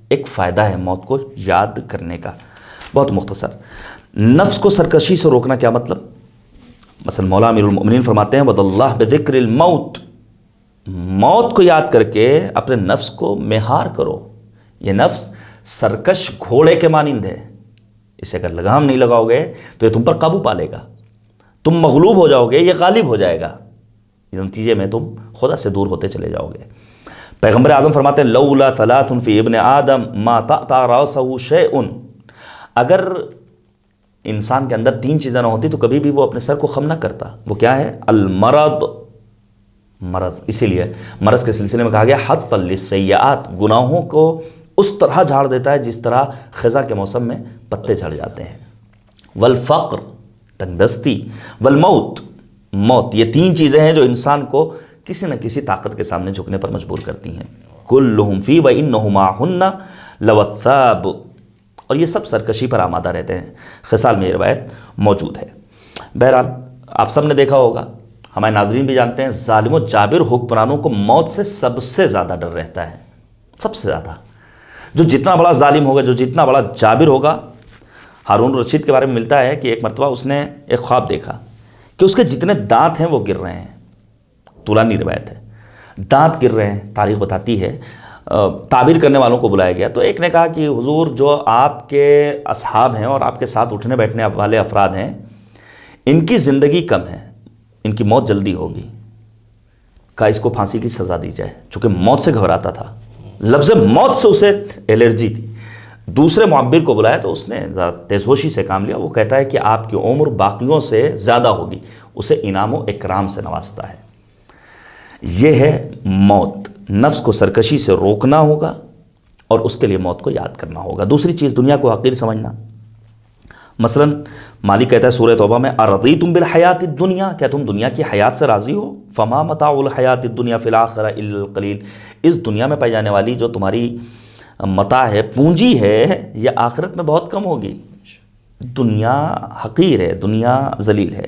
ایک فائدہ ہے موت کو یاد کرنے کا۔ بہت مختصر، نفس کو سرکشی سے روکنا کیا مطلب؟ مثلا مولا امیر المؤمنین فرماتے ہیں وَدَ اللَّهِ بِذِكْرِ الْمَوْتِ، موت کو یاد کر کے اپنے نفس کو مہار کرو۔ یہ نفس سرکش گھوڑے کے مانند ہے، اسے اگر لگام نہیں لگاؤ گے تو یہ تم پر قابو پا لے گا، تم مغلوب ہو جاؤ گے، یہ غالب ہو جائے گا، نتیجے میں تم خدا سے دور ہوتے چلے جاؤ گے۔ پیغمبر اعظم فرماتے ہیں لولا ثلاث فی ابن آدم ما تأتى رأسه شیء، اگر انسان کے اندر 3 چیزیں نہ ہوتی تو کبھی بھی وہ اپنے سر کو خم نہ کرتا۔ وہ کیا ہے؟ المرض، مرض، اسی لیے مرض کے سلسلے میں کہا گیا حط للسیئات، گناہوں کو اس طرح جھاڑ دیتا ہے جس طرح خزاں کے موسم میں پتے جھڑ جاتے ہیں۔ والفقر، تنگ دستی، والموت، موت، یہ 3 چیزیں ہیں جو انسان کو کسی نہ کسی طاقت کے سامنے جھکنے پر مجبور کرتی ہیں۔ کلہم فی وانہ معہن لوثاب، اور یہ سب سرکشی پر آمادہ رہتے ہیں۔ خصال میں یہ روایت موجود ہے۔ بہرحال آپ سب نے دیکھا ہوگا، ہمارے ناظرین بھی جانتے ہیں، ظالم و جابر حکمرانوں کو موت سے سب سے زیادہ ڈر رہتا ہے، سب سے زیادہ۔ جو جتنا بڑا ظالم ہوگا، جو جتنا بڑا جابر ہوگا، ہارون رشید کے بارے میں ملتا ہے کہ ایک مرتبہ اس نے ایک خواب دیکھا کہ اس کے جتنے دانت ہیں وہ گر رہے ہیں، طولانی روایت ہے، دانت گر رہے ہیں۔ تاریخ بتاتی ہے، تعبیر کرنے والوں کو بلایا گیا تو ایک نے کہا کہ حضور جو آپ کے اصحاب ہیں اور آپ کے ساتھ اٹھنے بیٹھنے والے افراد ہیں، ان کی زندگی کم ہے، ان کی موت جلدی ہوگی، کہا اس کو پھانسی کی سزا دی جائے، چونکہ موت سے گھبراتا تھا، لفظ موت سے اسے الرجی تھی۔ دوسرے معبر کو بلایا تو اس نے ذرا تیز ہوشی سے کام لیا، وہ کہتا ہے کہ آپ کی عمر باقیوں سے زیادہ ہوگی، اسے انعام و اکرام سے نوازتا ہے۔ یہ ہے موت، نفس کو سرکشی سے روکنا ہوگا اور اس کے لیے موت کو یاد کرنا ہوگا۔ دوسری چیز، دنیا کو حقیر سمجھنا۔ مثلا مالک کہتا ہے سورہ توبہ میں ارضیتم بالحیات الدنیا، کیا تم دنیا کی حیات سے راضی ہو؟ فما متاع الحیات الدنیا فی الآخرہ الا القلیل، اس دنیا میں پائی جانے والی جو تمہاری متاع ہے، پونجی ہے، یہ آخرت میں بہت کم ہوگی۔ دنیا حقیر ہے، دنیا ذلیل ہے۔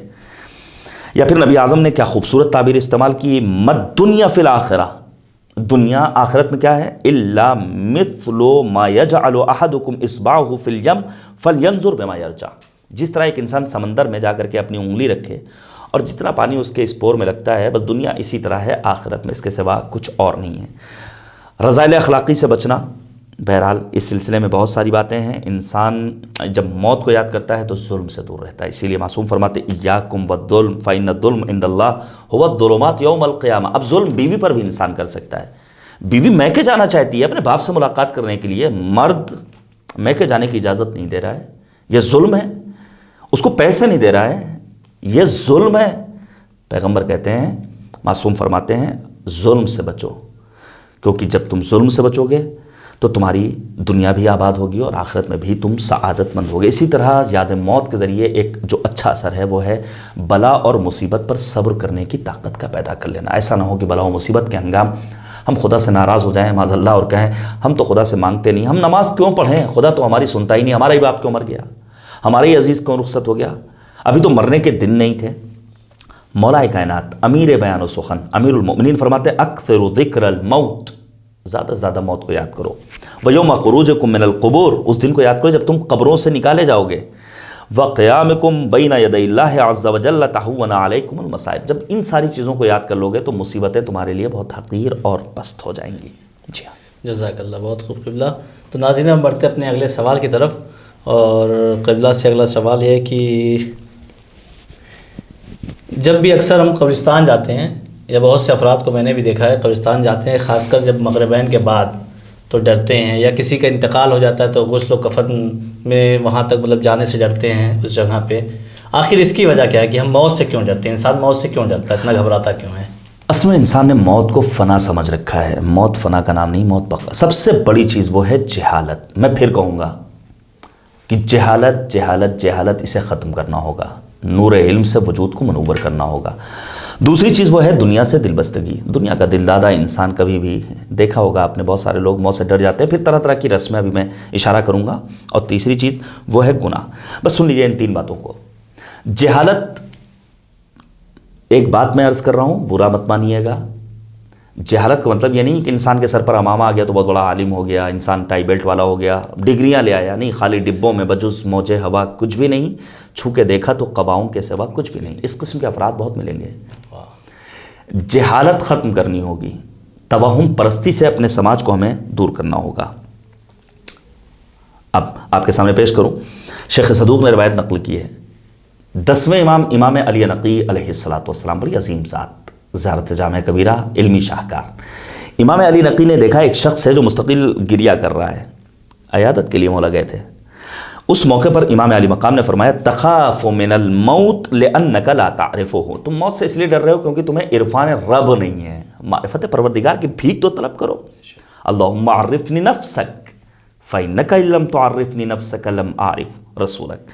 یا پھر نبی اعظم نے کیا خوبصورت تعبیر استعمال کی، مد دنیا فی الآخرہ، دنیا آخرت میں کیا ہے، الا مثل ما یجعل احدکم اصبعہ فی الیم فلینظر بما یرجع، جس طرح ایک انسان سمندر میں جا کر کے اپنی انگلی رکھے اور جتنا پانی اس کے اسپور میں لگتا ہے، بس دنیا اسی طرح ہے آخرت میں، اس کے سوا کچھ اور نہیں ہے۔ رذائل اخلاقی سے بچنا، بہرحال اس سلسلے میں بہت ساری باتیں ہیں۔ انسان جب موت کو یاد کرتا ہے تو ظلم سے دور رہتا ہے، اسی لیے معصوم فرماتے ایاکم والظلم فإن الظلم عند اللہ هو الظلمات یوم القیامہ۔ اب ظلم بیوی پر بھی انسان کر سکتا ہے، بیوی میکے جانا چاہتی ہے اپنے باپ سے ملاقات کرنے کے لیے، مرد میکے جانے کی اجازت نہیں دے رہا ہے، یہ ظلم ہے، اس کو پیسے نہیں دے رہا ہے، یہ ظلم ہے۔ پیغمبر کہتے ہیں، معصوم فرماتے ہیں، ظلم سے بچو، کیونکہ جب تم ظلم سے بچو گے تو تمہاری دنیا بھی آباد ہوگی اور آخرت میں بھی تم سعادت مند ہوگے۔ اسی طرح یاد موت کے ذریعے ایک جو اچھا اثر ہے وہ ہے بلا اور مصیبت پر صبر کرنے کی طاقت کا پیدا کر لینا۔ ایسا نہ ہو کہ بلا و مصیبت کے ہنگام ہم خدا سے ناراض ہو جائیں معاذ اللہ اور کہیں ہم تو خدا سے مانگتے نہیں، ہم نماز کیوں پڑھیں، خدا تو ہماری سنتا ہی نہیں، ہمارا ہی باپ کیوں مر گیا، ہمارا ہی عزیز کیوں رخصت ہو گیا، ابھی تو مرنے کے دن نہیں تھے۔ مولا کائنات امیر بیان و سخن امیر المؤمنین فرماتے ہیں اکثر ذکر الموت، زیادہ سے زیادہ موت کو یاد کرو، وَيَوْمَ خُرُوجِكُم مِّنَ الْقُبُورِ، اس دن کو یاد کرو جب تم قبروں سے نکالے جاؤ گے، وَقِيَامِكُم بَيْنَ يَدَيِ اللَّهِ عَزَّ وَجَلَّ تَهُوَّنَ عَلَيْكُمُ الْمَصَائِبُ، جب ان ساری چیزوں کو یاد کر لو گے تو مصیبتیں تمہارے لیے بہت حقیر اور پست ہو جائیں گی۔ جی ہاں، جزاک اللہ، بہت خوب قبلہ۔ تو ناظرین ہم بڑھتے اپنے اگلے سوال کی طرف، اور قبلہ سے اگلا سوال یہ ہے کہ جب بھی اکثر ہم قبرستان جاتے ہیں، یا بہت سے افراد کو میں نے بھی دیکھا ہے قبرستان جاتے ہیں، خاص کر جب مغربین کے بعد تو ڈرتے ہیں، یا کسی کا انتقال ہو جاتا ہے تو غسل و کفن میں وہاں تک مطلب جانے سے ڈرتے ہیں اس جگہ پہ۔ آخر اس کی وجہ کیا ہے کہ ہم موت سے کیوں ڈرتے ہیں، انسان موت سے کیوں ڈرتا ہے، اتنا گھبراتا کیوں ہے؟ اصل میں انسان نے موت کو فنا سمجھ رکھا ہے، موت فنا کا نام نہیں، موت بقا۔ سب سے بڑی چیز وہ ہے جہالت۔ میں پھر کہوں گا کہ جہالت جہالت جہالت، اسے ختم کرنا ہوگا، نور علم سے وجود کو منور کرنا ہوگا۔ دوسری چیز وہ ہے دنیا سے دل بستگی۔ دنیا کا دل دادا انسان کبھی بھی دیکھا ہوگا آپ نے، بہت سارے لوگ موت سے ڈر جاتے ہیں، پھر طرح طرح کی رسمیں ابھی میں اشارہ کروں گا۔ اور تیسری چیز وہ ہے گناہ۔ بس سن لیجیے ان تین باتوں کو۔ جہالت، ایک بات میں عرض کر رہا ہوں، برا مت مانیے گا، جہالت کا مطلب یہ نہیں کہ انسان کے سر پر امامہ آ گیا تو بہت بڑا عالم ہو گیا، انسان ٹائی بیلٹ والا ہو گیا، ڈگریاں لے آیا، نہیں، خالی ڈبوں میں بجز موجے ہوا کچھ بھی نہیں، چھو کے دیکھا تو قباؤں کے سوا کچھ بھی نہیں۔ اس قسم کے افراد بہت ملیں گے۔ جہالت ختم کرنی ہوگی، توہم پرستی سے اپنے سماج کو ہمیں دور کرنا ہوگا۔ اب آپ کے سامنے پیش کروں، شیخ صدوق نے روایت نقل کی ہے، 10ویں امام علی نقی علیہ السلام، بڑی عظیم ذات، زیارت جامع کبیرہ، علمی شاہکار۔ امام علی نقی نے دیکھا ایک شخص ہے جو مستقل گریہ کر رہا ہے، عیادت کے لیے مولا گئے تھے۔ اس موقع پر امام علی مقام نے فرمایا تخاف من الموت لانک لا تعرفه، تم موت سے اس لیے ڈر رہے ہو کیونکہ تمہیں عرفان رب نہیں ہے، معرفت پروردگار کی بھیک تو طلب کرو۔ اللہم عرفنی نفسک فانک ان لم تعرفنی نفسک لم اعرف رسولک۔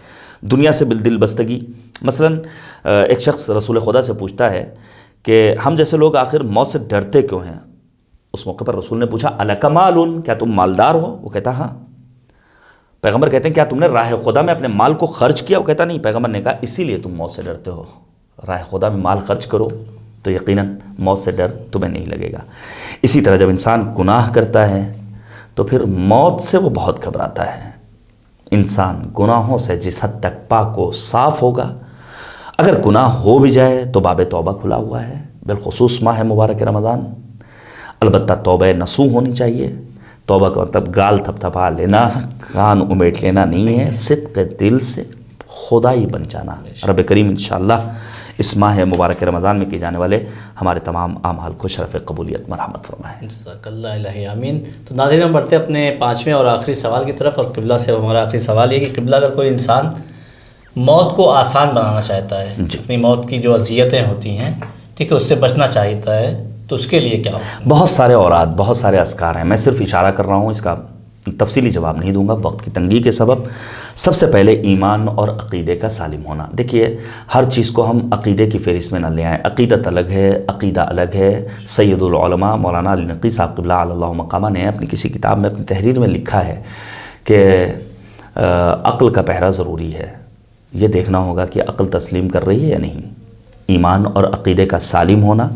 دنیا سے بالدل بستگی، مثلا ایک شخص رسول خدا سے پوچھتا ہے کہ ہم جیسے لوگ آخر موت سے ڈرتے کیوں ہیں؟ اس موقع پر رسول نے پوچھا الک مال، کیا تم مالدار ہو؟ وہ کہتا ہاں۔ پیغمبر کہتے ہیں کیا تم نے راہ خدا میں اپنے مال کو خرچ کیا؟ وہ کہتا نہیں۔ پیغمبر نے کہا اسی لیے تم موت سے ڈرتے ہو، راہ خدا میں مال خرچ کرو تو یقیناً موت سے ڈر تمہیں نہیں لگے گا۔ اسی طرح جب انسان گناہ کرتا ہے تو پھر موت سے وہ بہت گھبراتا ہے۔ انسان گناہوں سے جس حد تک پاک و صاف ہوگا، اگر گناہ ہو بھی جائے تو باب توبہ کھلا ہوا ہے، بالخصوص ماہ مبارک رمضان۔ البتہ توبہ نصوح ہونی چاہیے۔ توبہ کا مطلب گال تھپ تھپا لینا، کان امیٹ لینا نہیں ہے، صدق دل سے خدائی بن جانا۔ رب کریم انشاءاللہ اس ماہ مبارک رمضان میں کیے جانے والے ہمارے تمام اعمال کو شرف قبولیت مرحمت فرمائے۔ جزاک اللہ الہی آمین۔ تو ناظرین ہم بڑھتے اپنے 5ویں اور آخری سوال کی طرف، اور قبلہ سے ہمارا آخری سوال یہ کہ قبلہ اگر کوئی انسان موت کو آسان بنانا چاہتا ہے، اپنی موت کی جو اذیتیں ہوتی ہیں، ٹھیک ہے، اس سے بچنا چاہتا ہے، تو اس کے لیے کیا ہو؟ بہت سارے اوراد، بہت سارے اذکار ہیں، میں صرف اشارہ کر رہا ہوں، اس کا تفصیلی جواب نہیں دوں گا وقت کی تنگی کے سبب۔ سب سے پہلے ایمان اور عقیدے کا سالم ہونا۔ دیکھیے ہر چیز کو ہم عقیدے کی فہرست میں نہ لے آئیں، عقیدت الگ ہے، عقیدہ الگ ہے۔ سید العلماء مولانا علی نقی صاحب قبلہ علی اللہ مقامہ نے اپنی کسی کتاب میں، اپنی تحریر میں لکھا ہے کہ عقل کا پہرا ضروری ہے، یہ دیکھنا ہوگا کہ عقل تسلیم کر رہی ہے یا نہیں۔ ایمان اور عقیدے کا سالم ہونا،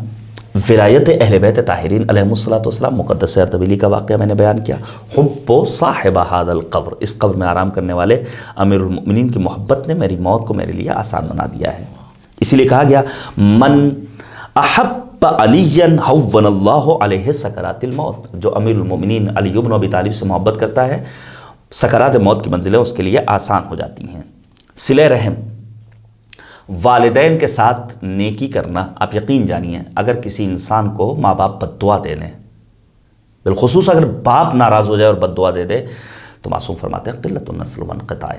ولایت اہل بیت طاہرین علیہم الصلوۃ والسلام، مقدس اردبیلی کا واقعہ میں نے بیان کیا، حب صاحب ھذا القبر، اس قبر میں آرام کرنے والے امیر المؤمنین کی محبت نے میری موت کو میرے لیے آسان بنا دیا ہے۔ اسی لیے کہا گیا من احب علی ہون اللہ علیہ سکرات الموت، جو امیر المؤمنین علی بن ابی طالب سے محبت کرتا ہے سکرات موت کی منزلیں اس کے لیے آسان ہو جاتی ہیں۔ صلہ رحم، والدین کے ساتھ نیکی کرنا، آپ یقین جانیے اگر کسی انسان کو ماں باپ بد دعا دے دیں، بالخصوص اگر باپ ناراض ہو جائے اور بد دعا دے دے، تو معصوم فرماتے ہیں قلت النسل منقطع،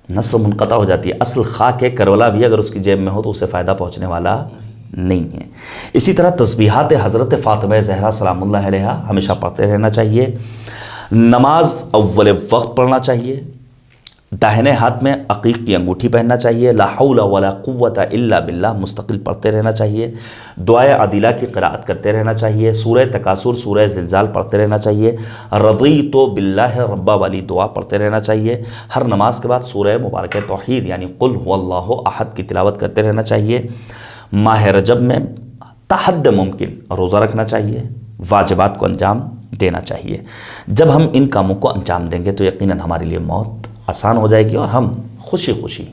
نسل منقطع ہو جاتی ہے۔ اصل خاک ہے، کرولا بھی اگر اس کی جیب میں ہو تو اسے فائدہ پہنچنے والا نہیں ہے۔ اسی طرح تسبیحات حضرت فاطمہ زہرا سلام اللہ علیہا ہمیشہ پڑھتے رہنا چاہیے، نماز اول وقت پڑھنا چاہیے، داہنے ہاتھ میں عقیق کی انگوٹھی پہننا چاہیے، لا حول ولا قوت الا باللہ مستقل پڑھتے رہنا چاہیے، دعائے عادلہ کی قرأت کرتے رہنا چاہیے، سورہ تکاثر، سورہ زلزال پڑھتے رہنا چاہیے، رضیت باللہ ربا والی دعا پڑھتے رہنا چاہیے، ہر نماز کے بعد سورہ مبارکہ توحید یعنی قل هو اللہ احد کی تلاوت کرتے رہنا چاہیے، ماہ رجب میں تحد ممکن روزہ رکھنا چاہیے، واجبات کو انجام دینا چاہیے۔ جب ہم ان کاموں کو انجام دیں گے تو یقیناً ہمارے لیے موت آسان ہو جائے گی اور ہم خوشی خوشی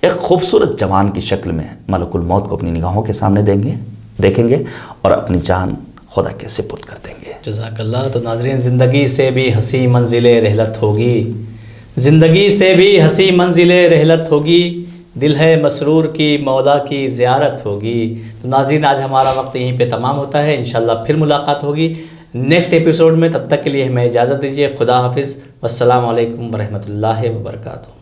ایک خوبصورت جوان کی شکل میں ملک الموت کو اپنی نگاہوں کے سامنے دیکھیں گے اور اپنی جان خدا کے سپرد کر دیں گے۔ جزاک اللہ۔ تو ناظرین، زندگی سے بھی ہنسی منزل رحلت ہوگی، زندگی سے بھی ہنسی منزل رحلت ہوگی، دل ہے مسرور کی مولا کی زیارت ہوگی۔ تو ناظرین، آج ہمارا وقت یہیں پہ تمام ہوتا ہے، انشاءاللہ پھر ملاقات ہوگی نیکسٹ ایپیسوڈ میں۔ تب تک کے لیے ہمیں اجازت دیجیے، خدا حافظ، والسلام علیکم ورحمۃ اللہ وبرکاتہ۔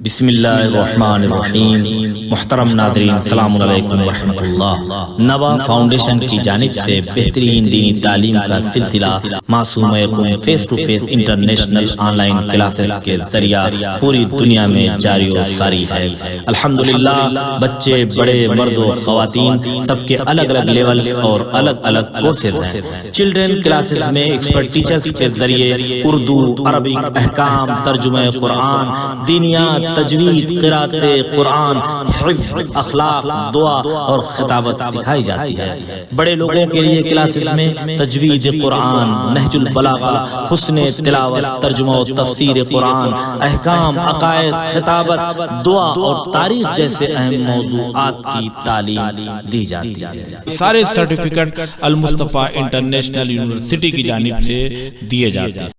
بسم اللہ الرحمن الرحیم۔ محترم ناظرین، السلام علیکم ورحمۃ اللہ۔ نوا فاؤنڈیشن کی جانب سے بہترین دینی تعلیم کا سلسلہ معصوم face to face international online classes کے ذریعہ پوری دنیا میں جاری و ساری ہے۔ الحمدللہ، بچے، بڑے، مرد و خواتین سب کے الگ الگ لیولز اور الگ الگ کورسز ہیں۔ چلڈرن کلاسز میں ایکسپرٹ ٹیچرز کے ذریعے اردو، عربک، احکام، ترجمہ قرآن، دینیات، تجوید، قرات قرآن، حفظ، اخلاق، دعا اور خطابت سکھائی جاتی ہے۔ بڑے لوگوں کے لیے کلاسز میں تجوید قرآن، نہج البلاغہ، حسن تلاوت، ترجمہ و تفسیر قرآن، احکام، عقائد، خطابت، دعا اور تاریخ جیسے اہم موضوعات کی تعلیم دی جاتی ہے۔ سارے سرٹیفکیٹ المصطفیٰ انٹرنیشنل یونیورسٹی کی جانب سے دیے جاتے ہیں۔